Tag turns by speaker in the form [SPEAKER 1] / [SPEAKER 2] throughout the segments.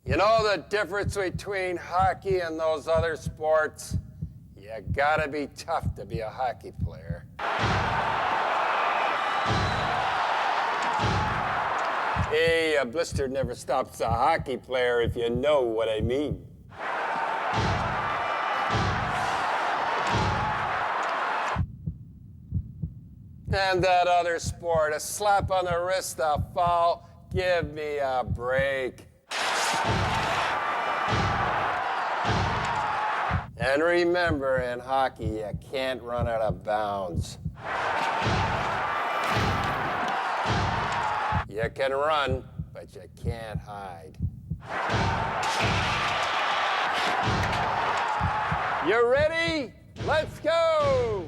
[SPEAKER 1] You know the difference between hockey and those other sports? You gotta be tough to be a hockey player. Hey, a blister never stops a hockey player, if you know what I mean. And that other sport, a slap on the wrist, a foul, give me a break. And remember, in hockey, you can't run out of bounds. You can run, but you can't hide. You ready? Let's go!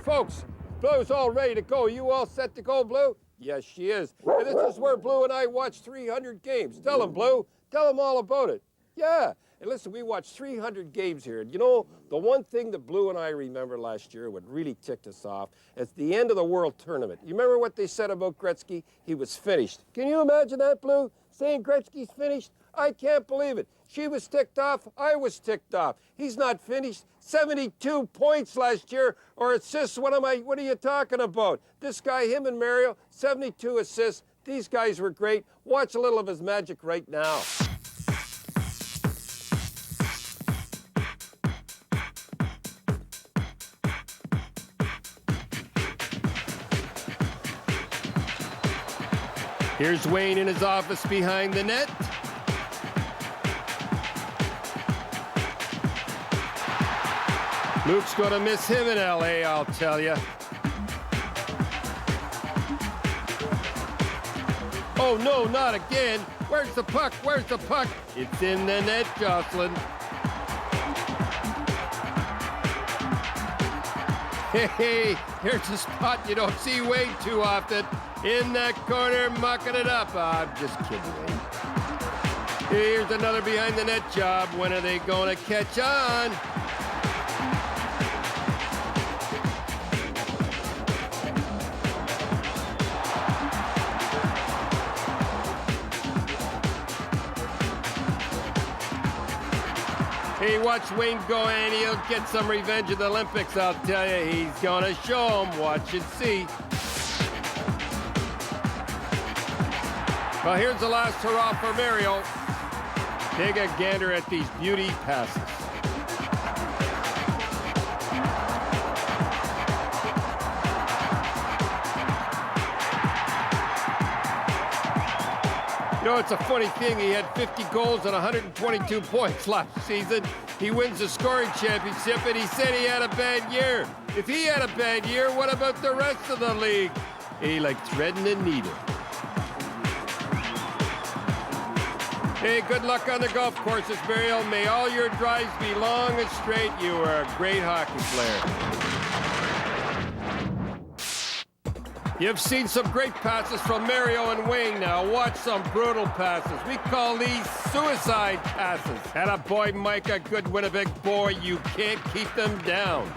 [SPEAKER 1] Folks, Blue's all ready to go. You all set to go, Blue? Yes, she is. And this is where Blue and I watched 300 games. Tell them, Blue. Tell them all about it. Yeah. And listen, we watched 300 games here. And you know, the one thing that Blue and I remember last year, what really ticked us off, is the end of the World Tournament. You remember what they said about Gretzky? He was finished. Can you imagine that, Blue? Saying Gretzky's finished? I can't believe it. She was ticked off. I was ticked off. He's not finished. 72 points last year, or assists. What are you talking about? This guy, him and Mario, 72 assists. These guys were great. Watch a little of his magic right now. Here's Wayne in his office behind the net. Luke's gonna miss him in LA, I'll tell you. Oh, no, not again. Where's the puck? Where's the puck? It's in the net, Jocelyn. Hey, here's a spot you don't see Wayne too often. In that corner, mucking it up. I'm just kidding, Wayne. Here's another behind the net job. When are they gonna catch on? Hey, watch Wayne go, and he'll get some revenge at the Olympics, I'll tell you. He's gonna show him. Watch and see. Well, here's the last hurrah for Mario. Take a gander at these beauty passes. You know, it's a funny thing. He had 50 goals and 122 points last season. He wins the scoring championship, and he said he had a bad year. If he had a bad year, what about the rest of the league? He like threading a needle. Hey, good luck on the golf courses, Mario. May all your drives be long and straight. You are a great hockey player. You've seen some great passes from Mario and Wayne. Now watch some brutal passes. We call these suicide passes. Atta boy, Mike, a good Winnipeg boy. You can't keep them down.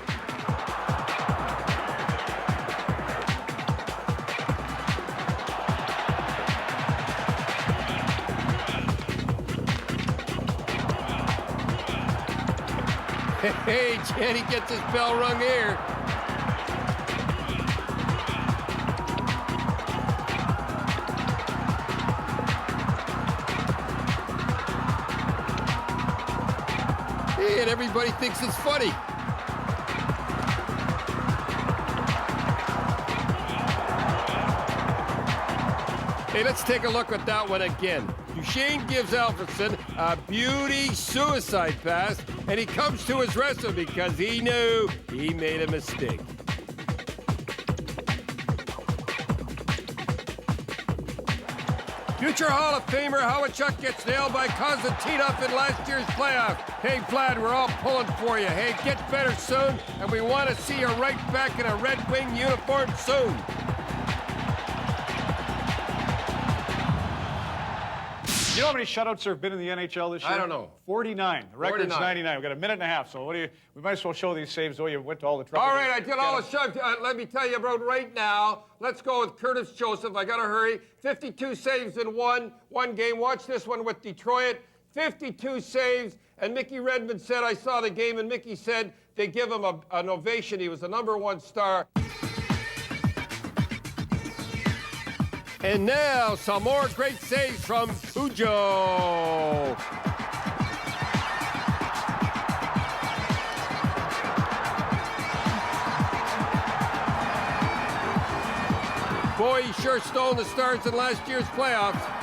[SPEAKER 1] Hey, Jenny gets his bell rung here. Hey, and everybody thinks it's funny. Hey, let's take a look at that one again. Duchesne gives Alfredson a beauty suicide pass, and he comes to his rescue because he knew he made a mistake. Future Hall of Famer Howard Chuck gets nailed by Konstantinov in last year's playoff. Hey, Vlad, we're all pulling for you. Hey, get better soon, and we want to see you right back in a Red Wing uniform soon.
[SPEAKER 2] You know how many shutouts there have been in the NHL this year?
[SPEAKER 1] I don't know.
[SPEAKER 2] 49. The record's
[SPEAKER 1] 49.
[SPEAKER 2] 99. We've got a minute and a half, so we might as well show these saves, though you went to all the trouble.
[SPEAKER 1] All right, I did all the shove. Let me tell you about right now. Let's go with Curtis Joseph. I got to hurry. 52 saves in one game. Watch this one with Detroit. 52 saves. And Mickey Redmond said, I saw the game, and Mickey said they give him an ovation. He was the #1 star. And now, some more great saves from Cujo. Boy, he sure stole the Stars in last year's playoffs.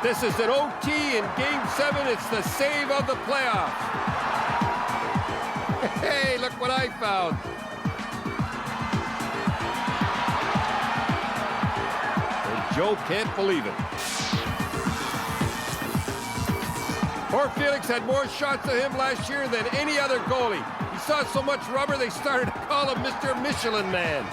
[SPEAKER 1] This is an OT in Game 7. It's the save of the playoffs. Hey, look what I found. And Joe can't believe it. Poor Felix had more shots at him last year than any other goalie. He saw so much rubber, they started to call him Mr. Michelin Man.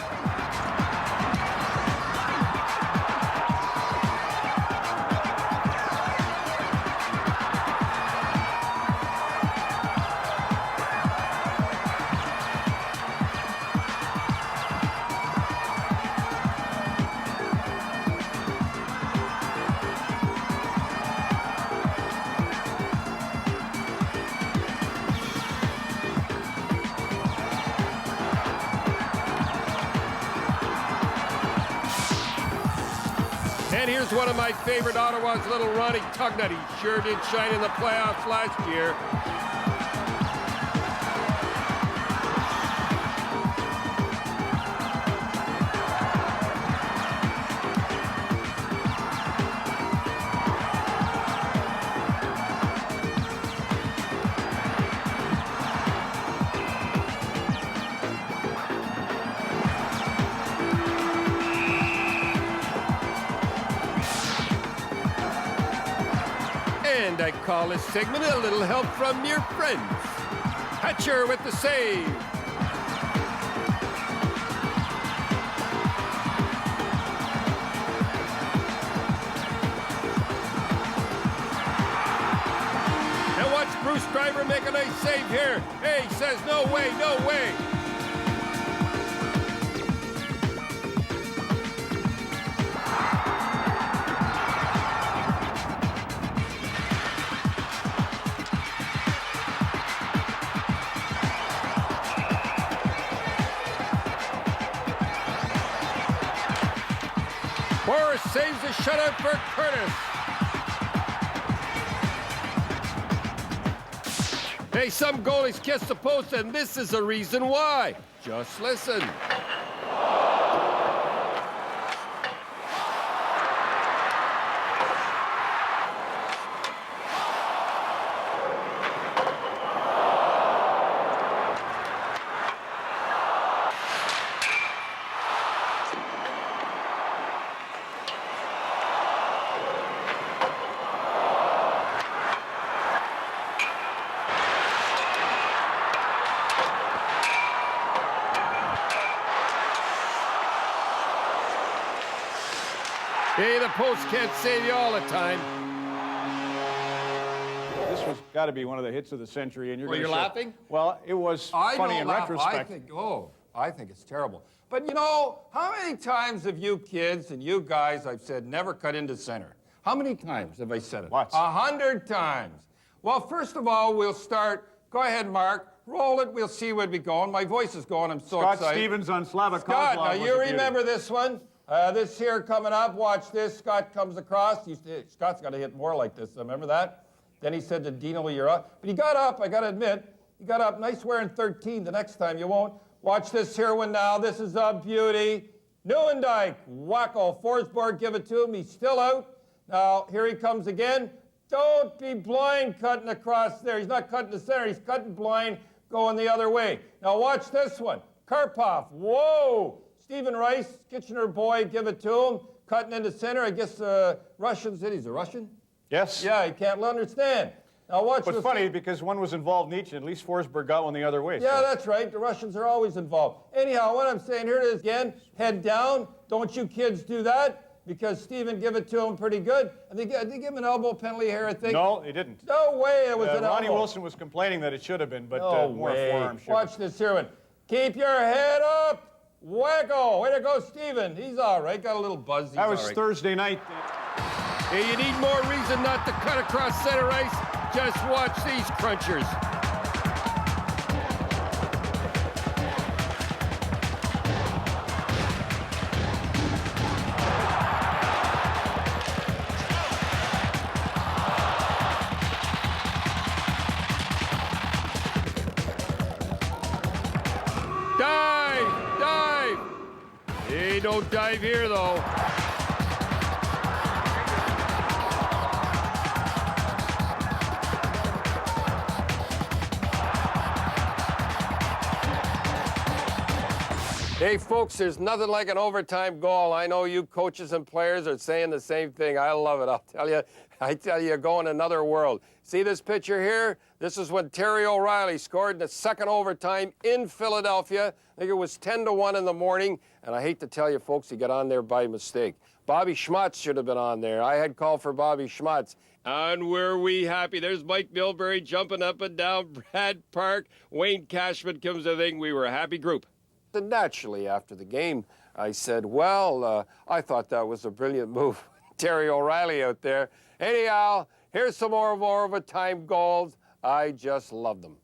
[SPEAKER 1] And here's one of my favorite Ottawa's little Ronnie Tugnut. He sure did shine in the playoffs last year. And I call this segment a little help from your friends. Hatcher with the save. Now watch Bruce Driver make a nice save here. Hey, he says no way, no way. Boris saves the shutout for Curtis. Hey, some goalies kiss the post, and this is the reason why. Just listen. Hey, the post can't save you all the time.
[SPEAKER 2] This was got to be one of the hits of the century, and
[SPEAKER 1] You're laughing?
[SPEAKER 2] Well, it was funny in retrospect.
[SPEAKER 1] I think it's terrible. But you know, how many times have you kids and you guys, I've said, never cut into center? How many times have I said it?
[SPEAKER 2] Lots.
[SPEAKER 1] 100 times. Well, first of all, we'll start. Go ahead, Mark. Roll it. We'll see where we go. And my voice is going. I'm so excited.
[SPEAKER 2] Scott Stevens on Slava
[SPEAKER 1] Scott,
[SPEAKER 2] Kozlov
[SPEAKER 1] now you remember this one? This here coming up, watch this. Scott comes across. Scott's got to hit more like this. Remember that? Then he said to Dino, you're up. But he got up, I got to admit. He got up nice wearing 13. The next time you won't. Watch this here one now. This is a beauty. Neuendijk, wacko. Forsberg, give it to him. He's still out. Now, here he comes again. Don't be blind cutting across there. He's not cutting the center. He's cutting blind, going the other way. Now, watch this one. Karpov, whoa. Stephen Rice, Kitchener boy, give it to him. Cutting in the center. I guess Russian said he's a Russian?
[SPEAKER 2] Yes.
[SPEAKER 1] Yeah, he can't understand. Now watch
[SPEAKER 2] But funny, because one was involved in each, and at least Forsberg got one the other way.
[SPEAKER 1] Yeah,
[SPEAKER 2] so.
[SPEAKER 1] that's right. The Russians are always involved. Anyhow, what I'm saying here is, again, head down. Don't you kids do that, because Stephen give it to him pretty good. And they give him an elbow penalty here, I think.
[SPEAKER 2] No, he didn't.
[SPEAKER 1] No way it was an elbow.
[SPEAKER 2] Ronnie Wilson was complaining that it should have been, but
[SPEAKER 1] No
[SPEAKER 2] more
[SPEAKER 1] way.
[SPEAKER 2] forearm should.
[SPEAKER 1] Watch this here one. Keep your head up. Wacko. Way to go, Stephen. He's all right. Got a little buzz. He's
[SPEAKER 2] That was
[SPEAKER 1] all right.
[SPEAKER 2] Thursday night.
[SPEAKER 1] Hey, you need more reason not to cut across center ice? Just watch these crunchers. Dive! Dive! Hey, don't dive here, though. Hey, folks, there's nothing like an overtime goal. I know you coaches and players are saying the same thing. I love it. I tell you, you're going another world. See this picture here? This is when Terry O'Reilly scored in the second overtime in Philadelphia. I think it was 10-1 in the morning. And I hate to tell you, folks, he got on there by mistake. Bobby Schmutz should have been on there. I had called for Bobby Schmutz. And were we happy. There's Mike Milbury jumping up and down. Brad Park. Wayne Cashman comes to the thing. We were a happy group. And naturally, after the game, I said, well, I thought that was a brilliant move. Terry O'Reilly out there. Anyhow, here's some more overtime goals. I just love them.